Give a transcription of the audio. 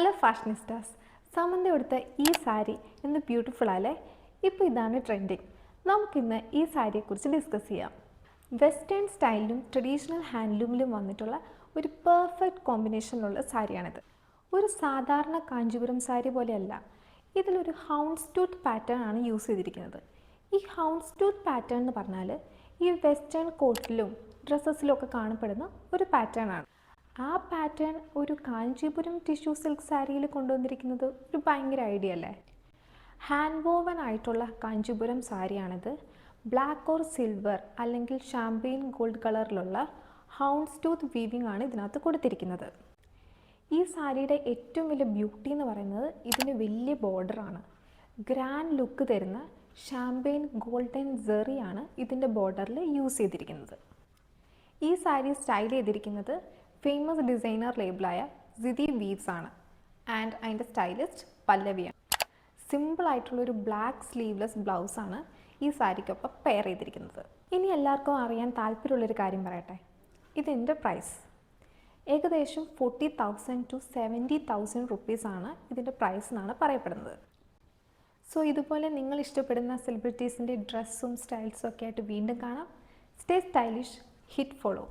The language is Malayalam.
ഹലോ ഫാഷനിസ്റ്റാസ്, സമന്ത കൊടുത്ത ഈ സാരി ഇന്ന് ബ്യൂട്ടിഫുൾ അല്ലേ? ഇപ്പോൾ ഇതാണ് ട്രെൻഡിങ്. നമുക്കിന്ന് ഈ സാരിയെക്കുറിച്ച് ഡിസ്കസ് ചെയ്യാം. വെസ്റ്റേൺ സ്റ്റൈലിലും ട്രഡീഷണൽ ഹാൻഡ്ലൂമിലും വന്നിട്ടുള്ള ഒരു പെർഫെക്റ്റ് കോമ്പിനേഷനിലുള്ള സാരിയാണിത്. ഒരു സാധാരണ കാഞ്ചീപുരം സാരി പോലെയല്ല, ഇതിലൊരു ഹൗൺസ് ടൂത്ത് പാറ്റേൺ ആണ് യൂസ് ചെയ്തിരിക്കുന്നത്. ഈ ഹൗൺസ് ടൂത്ത് പാറ്റേൺ എന്ന് പറഞ്ഞാൽ ഈ വെസ്റ്റേൺ കോട്ടിലും ഡ്രസ്സസിലും ഒക്കെ കാണപ്പെടുന്ന ഒരു പാറ്റേൺ ആണ്. ആ പാറ്റേൺ ഒരു കാഞ്ചീപുരം ടിഷ്യൂ സിൽക്ക് സാരിയിൽ കൊണ്ടുവന്നിരിക്കുന്നത് ഒരു ഭയങ്കര ഐഡിയ അല്ലേ? ഹാൻഡ് വോവൻ ആയിട്ടുള്ള കാഞ്ചീപുരം സാരിയാണിത്. ബ്ലാക്ക് ഓർ സിൽവർ അല്ലെങ്കിൽ ഷാമ്പെയിൻ ഗോൾഡ് കളറിലുള്ള ഹൗൺസ് ടൂത്ത് വീവിംഗ് ആണ് ഇതിനകത്ത് കൊടുത്തിരിക്കുന്നത്. ഈ സാരിയുടെ ഏറ്റവും വലിയ ബ്യൂട്ടി എന്ന് പറയുന്നത് ഇതിൻ്റെ വലിയ ബോർഡറാണ്. ഗ്രാൻഡ് ലുക്ക് തരുന്ന ഷാമ്പെയിൻ ഗോൾഡൻ സെറിയാണ് ഇതിൻ്റെ ബോർഡറിൽ യൂസ് ചെയ്തിരിക്കുന്നത്. ഈ സാരി സ്റ്റൈൽ ചെയ്തിരിക്കുന്നത് ഫേമസ് ഡിസൈനർ ലേബിളായ സിതി വീവ്സ് ആണ്. ആൻഡ് അതിൻ്റെ സ്റ്റൈലിസ്റ്റ് പല്ലവിയാണ്. സിമ്പിളായിട്ടുള്ളൊരു ബ്ലാക്ക് സ്ലീവ്ലെസ് ബ്ലൗസാണ് ഈ സാരിക്കൊപ്പം പെയർ ചെയ്തിരിക്കുന്നത്. ഇനി എല്ലാവർക്കും അറിയാൻ താല്പര്യമുള്ളൊരു കാര്യം പറയട്ടെ. ഇതിൻ്റെ പ്രൈസ് ഏകദേശം 40,000 to 70,000 റുപ്പീസാണ് ഇതിൻ്റെ പ്രൈസ് എന്നാണ് പറയപ്പെടുന്നത്. സോ ഇതുപോലെ നിങ്ങൾ ഇഷ്ടപ്പെടുന്ന സെലിബ്രിറ്റീസിൻ്റെ ഡ്രസ്സും സ്റ്റൈൽസും ഒക്കെ ആയിട്ട് വീണ്ടും കാണാം. Stay stylish, hit follow.